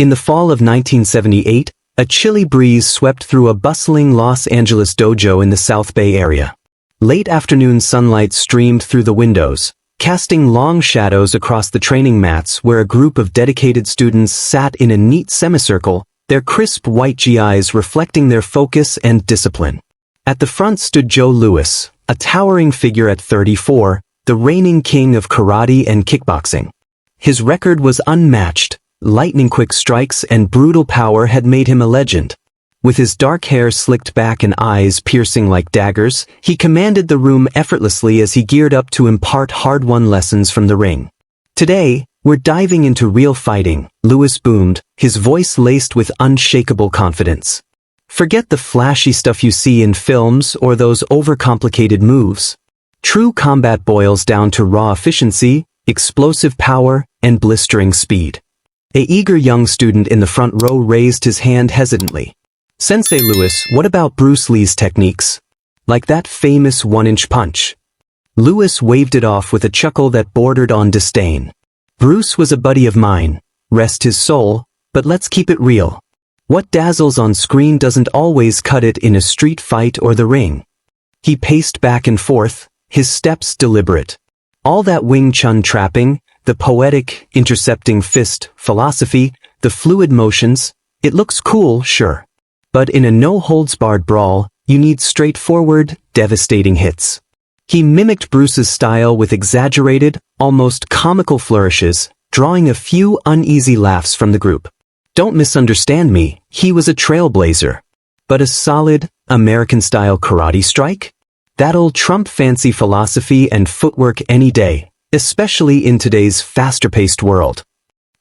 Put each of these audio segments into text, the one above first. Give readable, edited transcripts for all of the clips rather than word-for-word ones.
In the fall of 1978, a chilly breeze swept through a bustling Los Angeles dojo in the South Bay area. Late afternoon sunlight streamed through the windows, casting long shadows across the training mats where a group of dedicated students sat in a neat semicircle, their crisp white GIs reflecting their focus and discipline. At the front stood Joe Louis, a towering figure at 34, the reigning king of karate and kickboxing. His record was unmatched. Lightning-quick strikes and brutal power had made him a legend. With his dark hair slicked back and eyes piercing like daggers, he commanded the room effortlessly as he geared up to impart hard-won lessons from the ring. "Today, we're diving into real fighting," Louis boomed, his voice laced with unshakable confidence. "Forget the flashy stuff you see in films or those overcomplicated moves. True combat boils down to raw efficiency, explosive power, and blistering speed." A eager young student in the front row raised his hand hesitantly. "Sensei Louis, what about Bruce Lee's techniques? Like that famous one-inch punch?" Louis waved it off with a chuckle that bordered on disdain. "Bruce was a buddy of mine, rest his soul, but let's keep it real. What dazzles on screen doesn't always cut it in a street fight or the ring." He paced back and forth, his steps deliberate. All that Wing Chun trapping, the poetic, intercepting fist philosophy, the fluid motions, it looks cool, sure. But in a no-holds-barred brawl, you need straightforward, devastating hits. He mimicked Bruce's style with exaggerated, almost comical flourishes, drawing a few uneasy laughs from the group. Don't misunderstand me, he was a trailblazer. But a solid, American-style karate strike? That'll trump fancy philosophy and footwork any day. Especially in today's faster-paced world.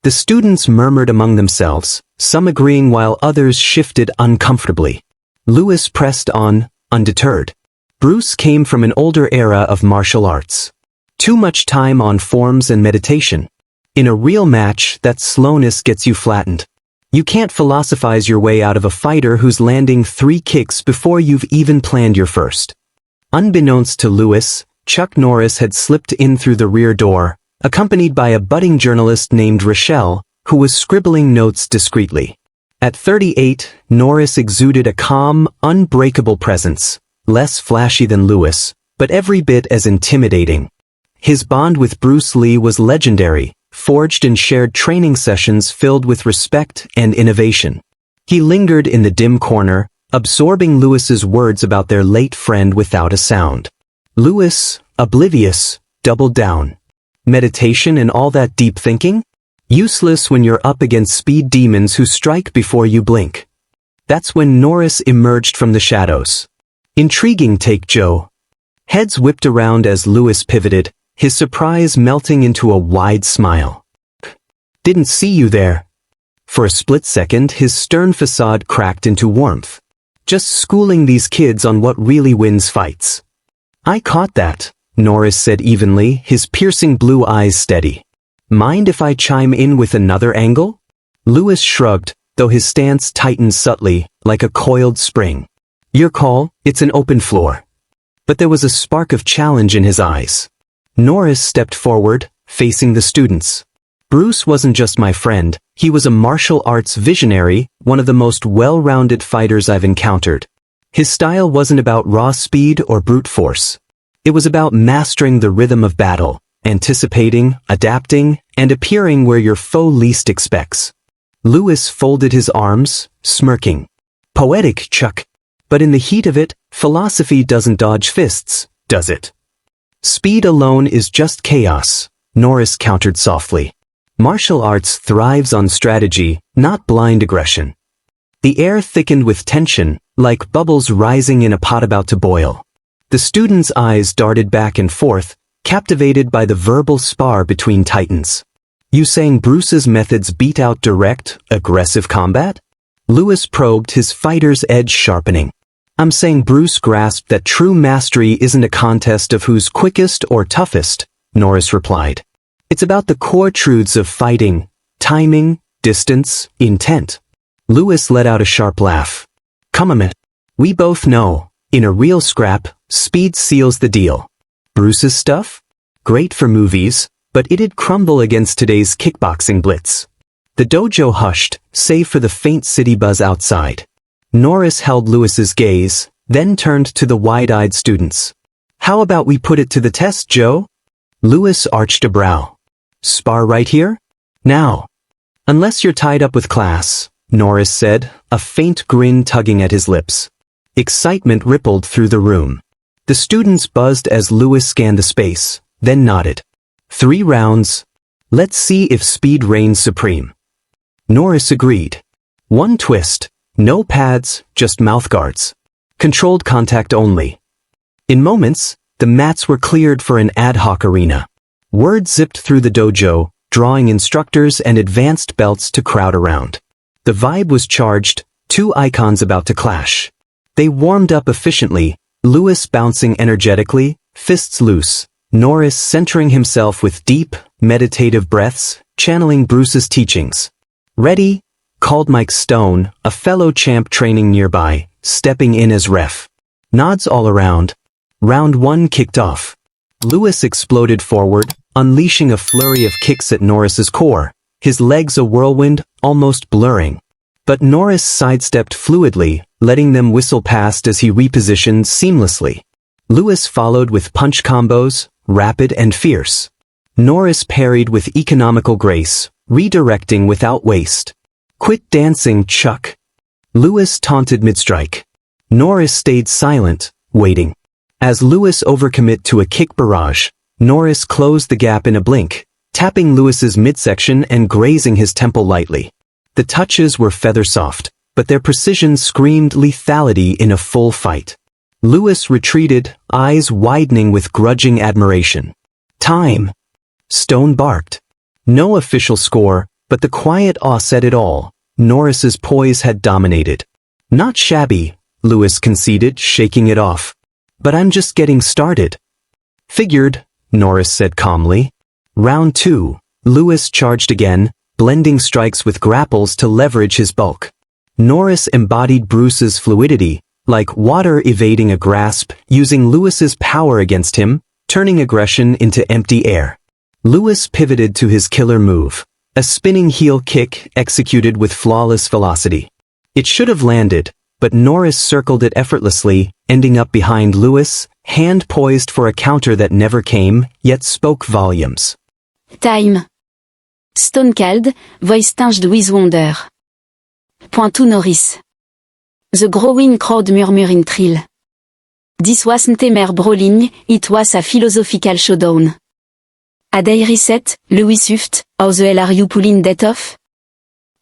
The students murmured among themselves, some agreeing while others shifted uncomfortably. Louis pressed on, undeterred. Bruce came from an older era of martial arts. Too much time on forms and meditation. In a real match, that slowness gets you flattened. You can't philosophize your way out of a fighter who's landing 3 kicks before you've even planned your first. Unbeknownst to Louis, Chuck Norris had slipped in through the rear door, accompanied by a budding journalist named Rochelle, who was scribbling notes discreetly. At 38, Norris exuded a calm, unbreakable presence, less flashy than Louis, but every bit as intimidating. His bond with Bruce Lee was legendary, forged in shared training sessions filled with respect and innovation. He lingered in the dim corner, absorbing Louis's words about their late friend without a sound. Louis, oblivious, doubled down. Meditation and all that deep thinking? Useless when you're up against speed demons who strike before you blink. That's when Norris emerged from the shadows. "Intriguing take, Joe." Heads whipped around as Louis pivoted, his surprise melting into a wide smile. "Didn't see you there." For a split second, his stern facade cracked into warmth. "Just schooling these kids on what really wins fights." "I caught that," Norris said evenly, his piercing blue eyes steady. "Mind if I chime in with another angle?" Louis shrugged, though his stance tightened subtly, like a coiled spring. "Your call, it's an open floor." But there was a spark of challenge in his eyes. Norris stepped forward, facing the students. "Bruce wasn't just my friend, he was a martial arts visionary, one of the most well-rounded fighters I've encountered. His style wasn't about raw speed or brute force. It was about mastering the rhythm of battle, anticipating, adapting, and appearing where your foe least expects." Louis folded his arms, smirking. "Poetic, Chuck. But in the heat of it, philosophy doesn't dodge fists, does it?" "Speed alone is just chaos," Norris countered softly. "Martial arts thrives on strategy, not blind aggression." The air thickened with tension, like bubbles rising in a pot about to boil. The students' eyes darted back and forth, captivated by the verbal spar between titans. "You saying Bruce's methods beat out direct, aggressive combat?" Louis probed, his fighter's edge sharpening. "I'm saying Bruce grasped that true mastery isn't a contest of who's quickest or toughest," Norris replied. "It's about the core truths of fighting, timing, distance, intent." Louis let out a sharp laugh. "Come a minute. We both know, in a real scrap, speed seals the deal. Bruce's stuff? Great for movies, but it'd crumble against today's kickboxing blitz. The dojo hushed, save for the faint city buzz outside. Norris held Lewis's gaze, then turned to the wide-eyed students. How about we put it to the test, Joe? Lewis arched a brow. Spar right here? Now. Unless you're tied up with class, Norris said, a faint grin tugging at his lips. Excitement rippled through the room. The students buzzed as Lewis scanned the space, then nodded. 3 rounds. Let's see if speed reigns supreme. Norris agreed. 1 twist. No pads, just mouthguards. Controlled contact only. In moments, the mats were cleared for an ad hoc arena. Word zipped through the dojo, drawing instructors and advanced belts to crowd around. The vibe was charged, 2 icons about to clash. They warmed up efficiently, Lewis bouncing energetically, fists loose, Norris centering himself with deep, meditative breaths, channeling Bruce's teachings. Ready? Called Mike Stone, a fellow champ training nearby, stepping in as ref. Nods all around. Round 1 kicked off. Lewis exploded forward, unleashing a flurry of kicks at Norris's core, his legs a whirlwind, almost blurring. But Norris sidestepped fluidly, letting them whistle past as he repositioned seamlessly. Lewis followed with punch combos, rapid and fierce. Norris parried with economical grace, redirecting without waste. Quit dancing, Chuck. Lewis taunted mid-strike. Norris stayed silent, waiting. As Lewis overcommit to a kick barrage, Norris closed the gap in a blink, tapping Lewis's midsection and grazing his temple lightly. The touches were feather-soft, but their precision screamed lethality in a full fight. Lewis retreated, eyes widening with grudging admiration. Time! Stone barked. No official score, but the quiet awe said it all. Norris's poise had dominated. Not shabby, Lewis conceded, shaking it off. But I'm just getting started. Figured, Norris said calmly. Round 2, Lewis charged again, blending strikes with grapples to leverage his bulk. Norris embodied Bruce's fluidity, like water evading a grasp, using Lewis's power against him, turning aggression into empty air. Lewis pivoted to his killer move, a spinning heel kick executed with flawless velocity. It should have landed, but Norris circled it effortlessly, ending up behind Lewis, hand poised for a counter that never came, yet spoke volumes. Time. Stone Cold, voice tinged with wonder. Point to Norris. The growing crowd murmured in thrill. This wasn't a mere brawling, it was a philosophical showdown. A day reset, Lewis huffed, how the hell are you pulling that off?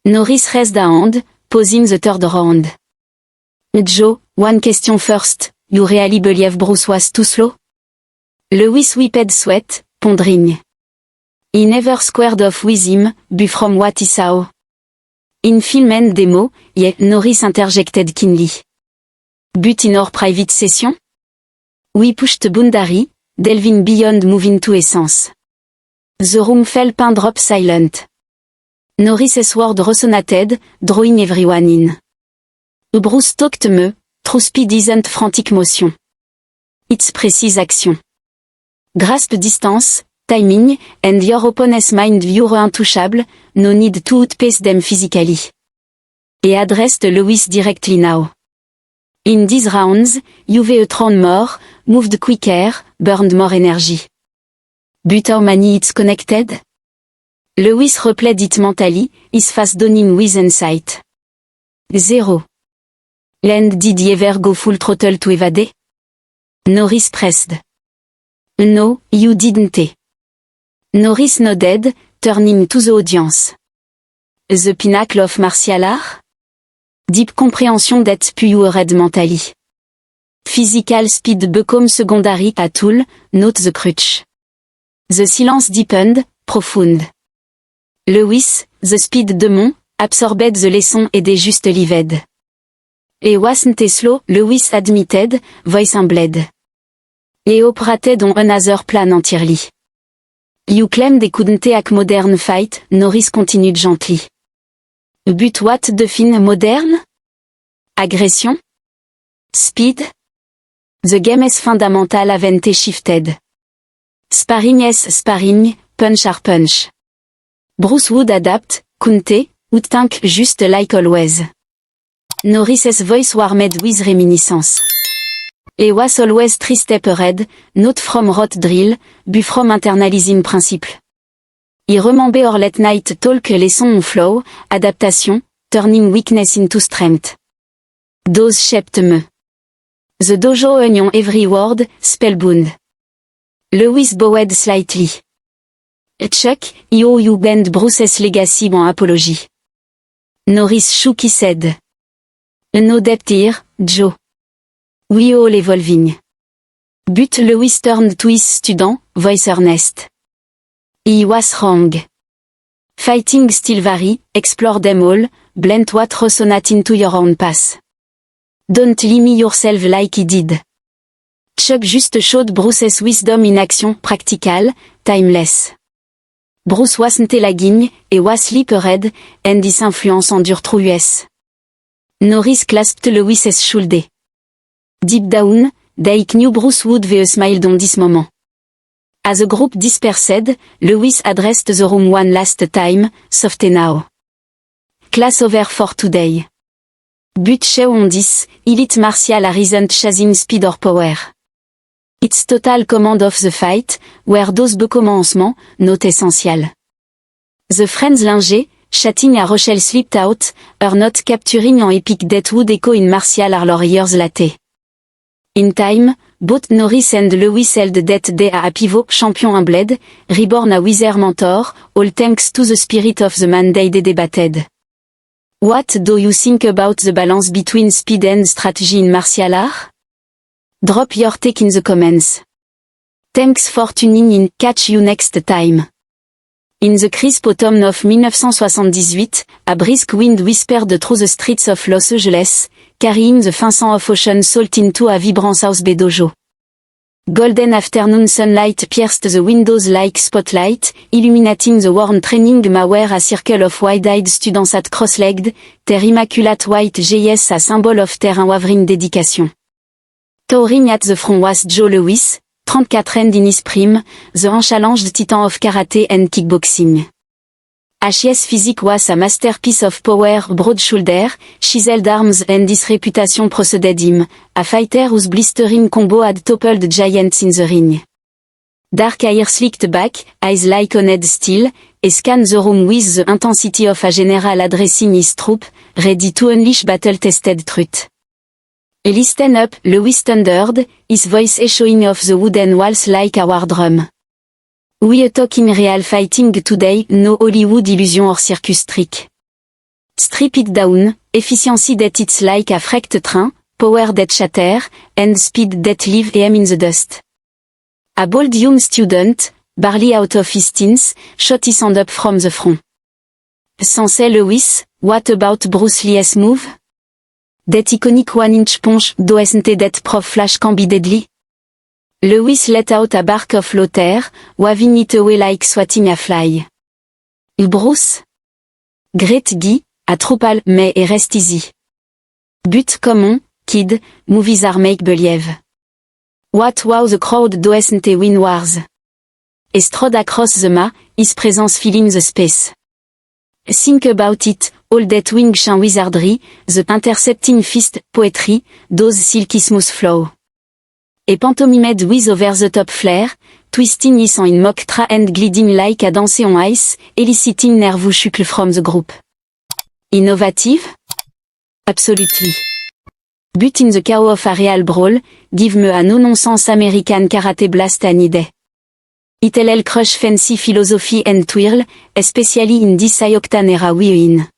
Norris raised a hand, pausing the 3rd round. Joe, one question first, you really believe Bruce was too slow? Lewis wiped sweat, pondering. He never squared off with him, but from what he saw. In film and demo, yet Norris interjected keenly. But in our private session? We pushed the boundary, delving beyond moving to essence. The room fell pin drop silent. Norris's word resonated, drawing everyone in. Bruce talked me, true speed isn't frantic motion. It's precise action. Grasp distance, timing, and your opponent's mind view untouchable, no need to outpace them physically. He addressed Lewis directly now. In these rounds, you've thrown more, moved quicker, burned more energy. But how many it's connected? Lewis replayed it mentally, his face dawning with insight. 0. Land did he ever go full throttle to evade? Norris pressed. No, you didn't. Norris nodded, turning to the audience. The pinnacle of martial art? Deep comprehension that pured mentally. Physical speed become secondary a tool, not the crutch. The silence deepened, profound. Lewis, the speed demon, absorbed the lesson et des just lived. He wasn't slow, Lewis admitted, voice humbled. He operated on another plan entirely. You claimed they couldn't take modern fight, Norris continued gently. But what define modern? Aggression? Speed? The game's fundamental haven't shifted. Sparring is sparring, punch are punch. Bruce would adapt, Kunte, ou think just like always. Norris's voice warmed with reminiscence. He was always 3 step ahead, not from rote drill, but from internalizing principle. I remember our late night talk lesson on flow, adaptation, turning weakness into strength. Those shaped me. The dojo onion every word, spellbound. Lewis bowed slightly. Chuck, you bend Bruce's legacy en apology. Norris shook his head. No depth here, Joe. We all evolving. But Lewis turned to his student, voice earnest. He was wrong. Fighting still vary, explore them all, blend what resonate into your own path. Don't limit yourself like he did. Chuck just showed Bruce's wisdom in action, practical, timeless. Bruce wasn't lagging, et was sleep ahead, and his influence endured through US. Norris clasped Lewis's shoulder. Deep down, they knew Bruce would be a smile on this moment. As the group dispersed, Lewis addressed the room one last time, soft now. Class over for today. But show on this, elite martial isn't chasing speed or power. It's total command of the fight, where those commencements, not essential. The friends Linger, chatting à Rochelle slipped out, are not capturing an epic death would echo in martial are years later. In time, both Norris and Lewis held that day a pivot champion en bled, reborn a wither mentor, all thanks to the spirit of the man they debated. What do you think about the balance between speed and strategy in martial art? Drop your take in the comments. Thanks for tuning in, catch you next time. In the crisp autumn of 1978, a brisk wind whispered through the streets of Los Angeles, carrying the faint scent of ocean salt into a vibrant South Bay dojo. Golden afternoon sunlight pierced the windows like spotlight, illuminating the worn training mat where a circle of wide-eyed students at cross-legged, their immaculate white JS a symbol of their unwavering dedication. Towering at the front was Joe Lewis, 34 and in his prime, the unchallenged titan of karate and kickboxing. His physique was a masterpiece of power, broad shoulder, chiseled arms and his reputation preceded him, a fighter whose blistering combo had toppled giants in the ring. Dark hair slicked back, eyes like honed steel, he scanned the room with the intensity of a general addressing his troop, ready to unleash battle-tested truth. Listen up, Lewis thundered, his voice echoing off the wooden walls like a war drum. We talking real fighting today, no Hollywood illusion or circus trick. Strip it down, efficiency that it's like a freight train, power that shatter, and speed that leave him in the dust. A bold young student, barely out of his teens, shot his hand up from the front. Sensei Lewis, what about Bruce Lee's move? That iconic one-inch punch, doesn't that prof flash can be deadly? Lewis let out a bark of laughter, waving it away like swatting a fly. Bruce? Great Guy, a trouble, mais et rest easy. But come on, kid, movies are make believe. What wow the crowd doesn't win wars. He strode across the mat, his presence filling the space. Think about it, all that wing chant wizardry, the intercepting fist, poetry, those silky smooth flow. Et pantomimed with over-the-top flair, twisting his in mock tra and gliding like a dancer on ice, eliciting nervous chuckle from the group. Innovative? Absolutely. But in the chaos of a real brawl, give me a no-nonsense American karate blast any day. It'll crush fancy philosophy and twirl, especially in this high-octane era we're in.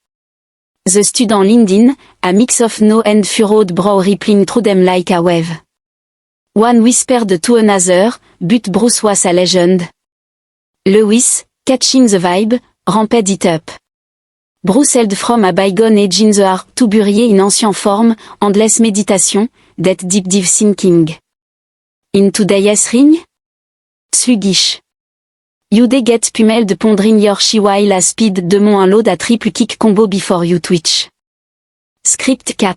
The student leaned in, a mix of no and furrowed brow rippling through them like a wave. One whispered to another, but Bruce was a legend. Lewis, catching the vibe, ramped it up. Bruce held from a bygone age in the heart to bury in ancient form, endless meditation, that deep thinking. In today's ring? Sluggish. You'd get pummeled pondering your chi while a speed demon un load a triple kick combo before you twitch. Script 4.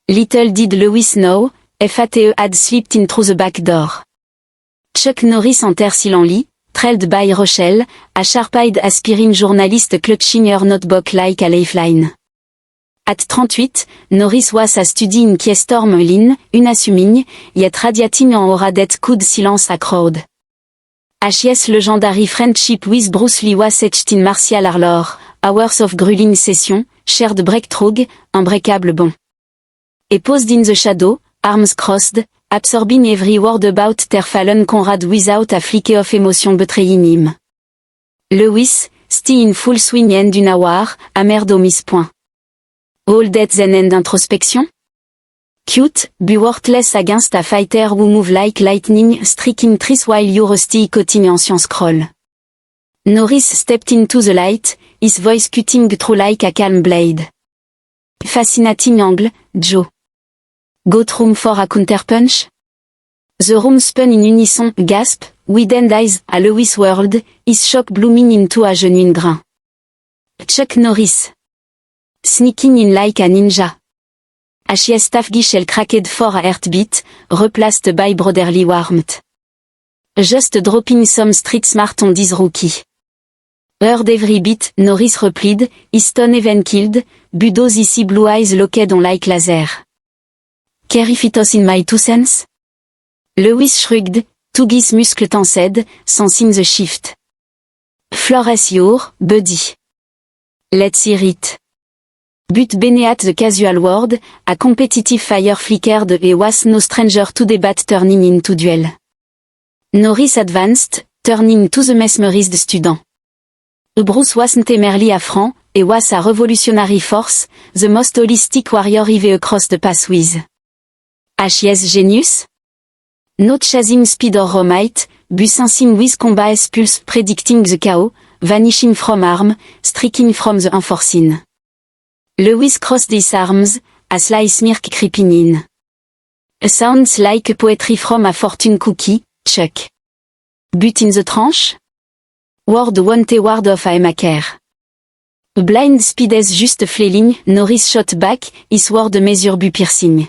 Little did Lewis know, FATE had slipped in through the back door. Chuck Norris entered silently, Trailed by Rochelle, a sharp-eyed aspirin journalist clutching her notebook like a lifeline. At 38, Norris was a study in Kiestorm Lin, unassuming, yet radiating en aura that could silence a crowd. H.S. legendary friendship with Bruce Lee was etched in martial arlor, hours of grueling session, shared breakthrough, unbreakable bon. Et posed in the shadow, arms crossed, absorbing every word about their fallen comrade without a flicker of emotion betraying him. Lewis, still in full swing and une hour, hammered au miss point. All that then and introspection? Cute, be worthless against a fighter who move like lightning striking trees while you rusty cutting ancien scroll. Norris stepped into the light, his voice cutting through like a calm blade. Fascinating angle, Joe. Got room for a counterpunch? The room spun in unison, gasp, widened eyes, a Lewis world, his shock blooming into a genuine grain. Chuck Norris. Sneaking in like a ninja. H.S. Staffgish cracked for a heartbeat, replaced by brotherly warmth. Just dropping some street smart on this rookie. Heard every bit, Norris replied, his tone even killed, Budo's icy blue eyes locked on like laser. Care if it was in my 2 cents? Lewis shrugged, Tuggy's muscle tensed, sensing the shift. Flores your, buddy. Let's hear it. But beneath the casual world, a competitive fire flickered and was no stranger to debate turning into duel. Norris advanced, turning to the mesmerized student. Bruce wasn't merely a franc, and was a revolutionary force, the most holistic warrior ever across the path with. H.S. genius? Not chasing speed or might, but sensing with combat's pulse predicting the chaos, vanishing from harm, striking from the unforeseen. Lewis crossed his arms, a sly smirk creeping in. Sounds like poetry from a fortune cookie, Chuck. But in the tranche? Word one word of a maker. Blind speed just flailing, Norris shot back, his word measure but piercing.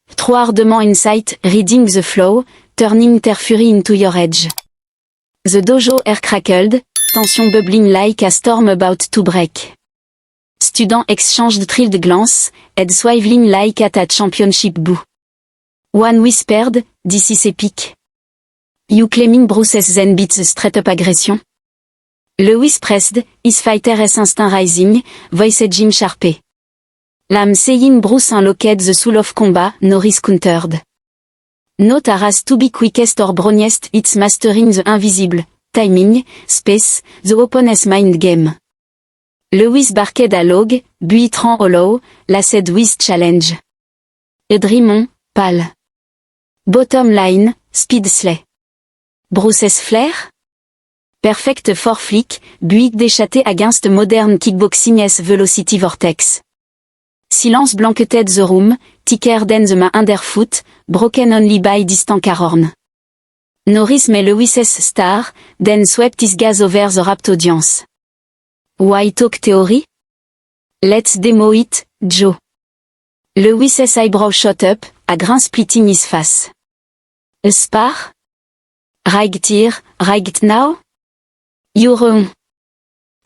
Through ardement insight, reading the flow, turning their fury into your edge. The dojo air crackled, tension bubbling like a storm about to break. Students exchanged thrilled glance, head swiveling like at a championship boo. One whispered, "This is epic." You claiming Bruce's then beats the straight-up aggression? Lewis pressed, his fighter's instinct rising, voice Jim sharpé. Lam saying Bruce unlocked the soul of combat, Norris countered. Not a race to be quickest or broniest, it's mastering the invisible, timing, space, the opponent's mind game. Lewis barked a log, buitran hollow, laced with challenge. Edrimon, pal. Bottom line, speed slay. Bruce's flair? Perfect for flick, buick déchaté against modern kickboxing's velocity vortex. Silence blanketed the room, thicker than the man underfoot, broken only by distant carhorn. Norris met Lewis's star, then swept his gaze over the rapt audience. Why talk theory? Let's demo it, Joe. Lewis's eyebrow shot up, a grin splitting his face. A spar? Right here, right now? You're wrong.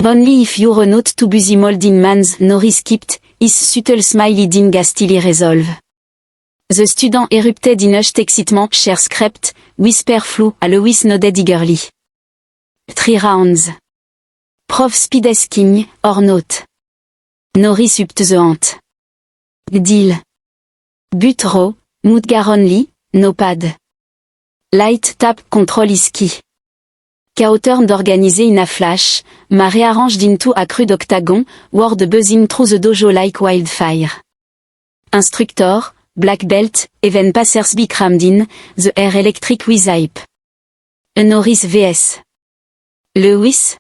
Only if you're not too busy molding man's, Norris skipped, his subtle smile hiding a steely resolve. The student erupted in hushed excitement, chairs crept, whisper flew, a Lewis nodded eagerly. 3 rounds. Prof speed is king, or not. Norris upped the ante. Deal. But raw, Mudgar only, no pad. Light tap control is key. Chaos turned organizé in a flash, ma rearranged into a crude octagon, word buzzing through the dojo like wildfire. Instructor, black belt, even passers be crammed in, the air electric with hype. Norris vs. Lewis?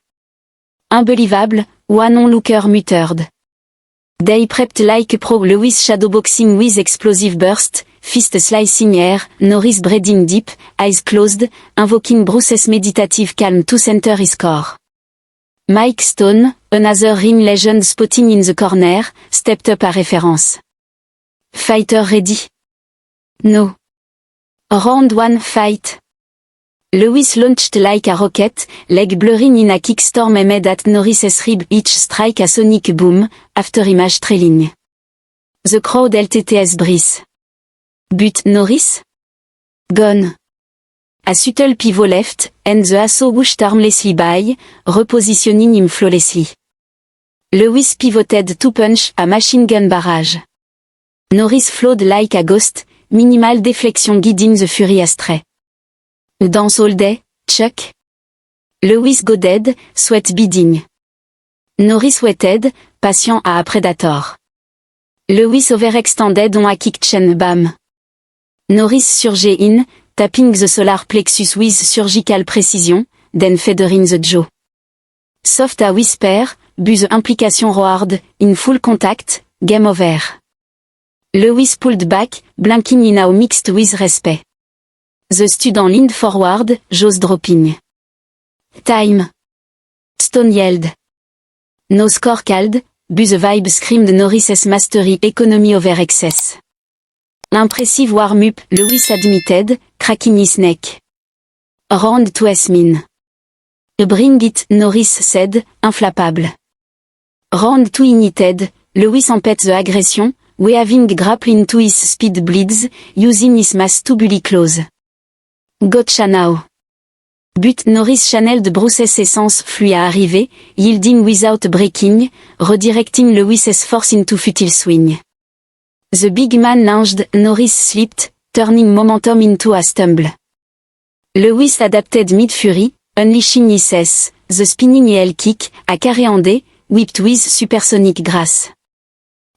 Unbelievable, one onlooker muttered. They prepped like pro Lewis shadowboxing with explosive burst, fist slicing air, Norris breathing deep, eyes closed, invoking Bruce's meditative calm to center his core. Mike Stone, another ring legend spotting in the corner, stepped up a reference. Fighter ready? No. Round 1 fight. Lewis launched like a rocket, leg blurring in a kickstorm aimed at Norris's rib each strike a sonic boom, after image trailing. The crowd LTTS breeze. But Norris? Gone. A subtle pivot left, and the assault whooshed harmlessly by, repositioning him flawlessly. Lewis pivoted to punch a machine gun barrage. Norris flowed like a ghost, minimal deflection guiding the fury astray. Dance all day, Chuck. Lewis go dead, sweat beading. Norris waited, patient à a predator. Lewis overextended on a kick chain bam. Norris surged in, tapping the solar plexus with surgical precision, then feathering the jaw. Soft a whisper, but the implication roared, in full contact, game over. Lewis pulled back, blinking in awe mixed with respect. The student leaned forward, jaws dropping. Time. Stone yelled. No score called, but the vibe screamed Norris's mastery economy over excess. Impressive warm-up, Lewis admitted, cracking his neck. Round to Esmin. Bring it, Norris said, inflappable. Round to ignited, Lewis empêt the aggression, weaving grapple into his speed bleeds, using his mass to bully close. Gotcha now. But Norris channeled Bruce's essence fluid à arriver, yielding without breaking, redirecting Lewis's force into futile swing. The big man lunged, Norris slipped, turning momentum into a stumble. Lewis adapted mid-fury, unleashing his S, the spinning heel kick, a carré whipped with supersonic grace.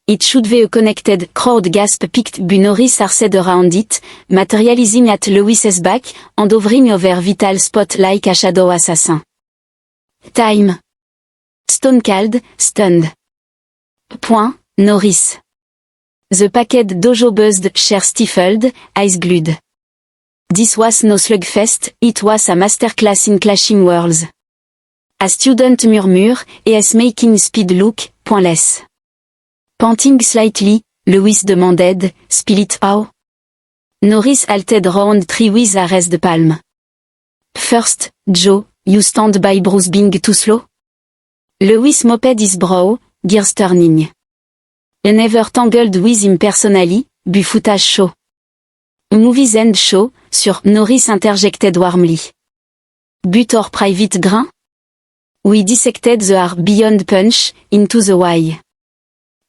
It should be a connected crowd gasp picked but Norris arced around it, materializing at Lewis's back, and hovering over vital spot like a shadow assassin. Time. Stone cold, stunned. Point, Norris. The packed dojo buzzed, chair stifled, eyes glued. This was no slugfest, it was a masterclass in clashing worlds. A student murmure, es making speed look, pointless. Panting slightly, Lewis demanded, spill it how? Norris halted round 3 with a raised palm. First, Joe, you stand by Bruce being too slow? Lewis mopped his brow, gears turning. I never tangled with him personally, but footage show. Movies end show, sur Norris interjected warmly. But our private grain? We dissected the art beyond punch, into the why.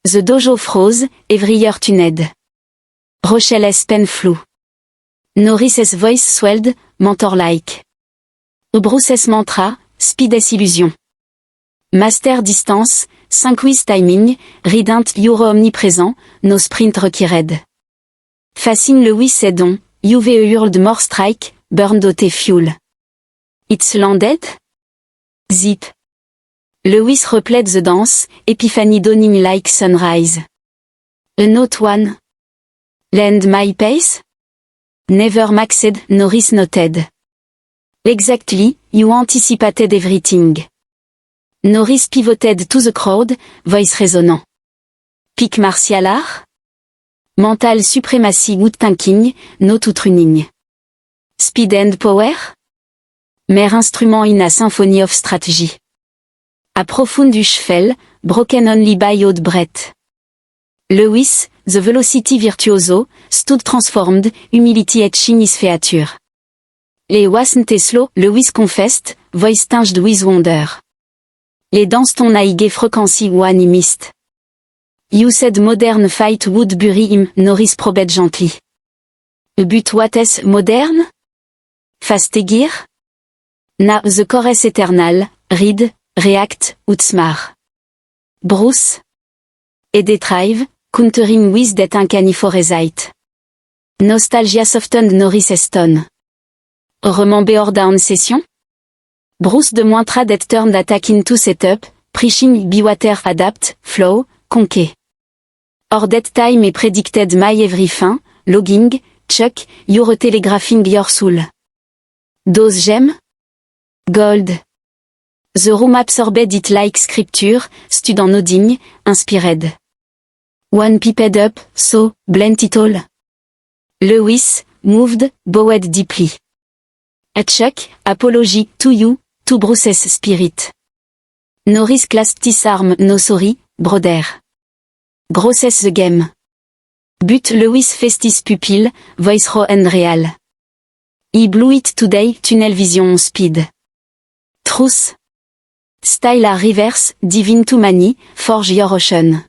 The dojo froze, every year tuned. Rochelle's pen flew. Norris's voice swelled, mentor-like. Bruce's mantra, speed's illusion. Master distance, 5 with timing, redent euro omniprésent, no sprint required. Fascine Lewis et don, UVE hurled more strike, burned OT fuel. It's landed? Zip. Lewis replayed the dance, epiphany dawning like sunrise. A note one. Lend my pace? Never maxed, Norris noted. Exactly, you anticipated everything. Norris pivoted to the crowd, voice resonant. Peak martial art? Mental supremacy good thinking, no to tuning. Speed and power? Mere instrument in a symphony of strategy. A profundish fell, broken only by odd breath. Lewis, the velocity virtuoso, stood transformed, humility etching his feature. Les wasn't slow, Lewis confessed, voice tinged with wonder. Les dans ton high frequency one he missed. You said modern fight would bury him, Norris probed gently. But what is modern? Fast gear? Na the chorus eternal, read, react, outsmart. Bruce? Et des drive, countering with that uncanny foresight. Nostalgia softened Norris Eston. Remember down session? Bruce de mointra that turned attack into setup, preaching be water adapt, flow, conquer. Or that time et predicted my every fin, logging, Chuck, you're telegraphing your soul. Those gem? Gold. The room absorbed it like scripture, student nodding, inspired. One piped up, so, blent it all. Lewis, moved, bowed deeply. A Chuck, apology, to you, to Bruce's spirit. Norris classed this arm, no sorry, brother. Grosses the game. But Lewis festis pupil, voice raw and real. He blew it today, tunnel vision speed. Truth. Style a reverse, divine to many, forge your ocean.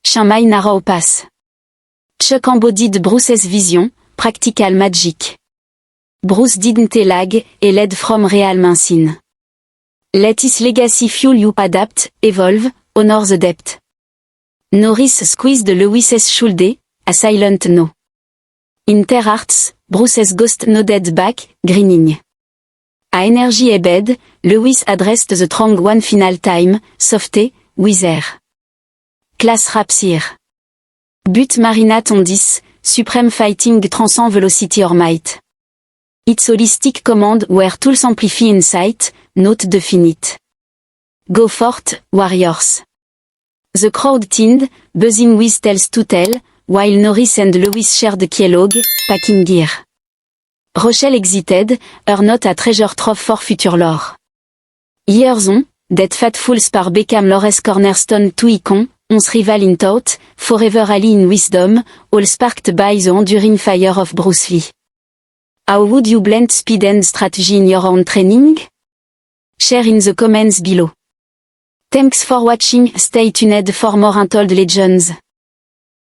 Shamai narrow pass. Chuck embodied Bruce's vision, practical magic. Bruce didn't lag, et led from real mincin. Let his legacy fuel you adapt, evolve, honor the depth. Norris squeezed Lewis's shoulder, a silent no. In their hearts, Bruce's ghost nodded back, grinning. A energy ebed, Lewis addressed the strong one final time, softé, with air. Class raps here. But Marina Tondis, supreme fighting transcend velocity or might. Its holistic command where tools amplify insight, note definite. Go forth, warriors. The crowd thinned, buzzing with tales to tell, while Norris and Lewis shared dialogue, packing gear. Rochelle exited, her not a treasure trove for future lore. Years on, that fatful spar became Lore's cornerstone to icon, once rival in thought, forever ally in wisdom, all sparked by the enduring fire of Bruce Lee. How would you blend speed and strategy in your own training? Share in the comments below. Thanks for watching, stay tuned for more Untold Legends.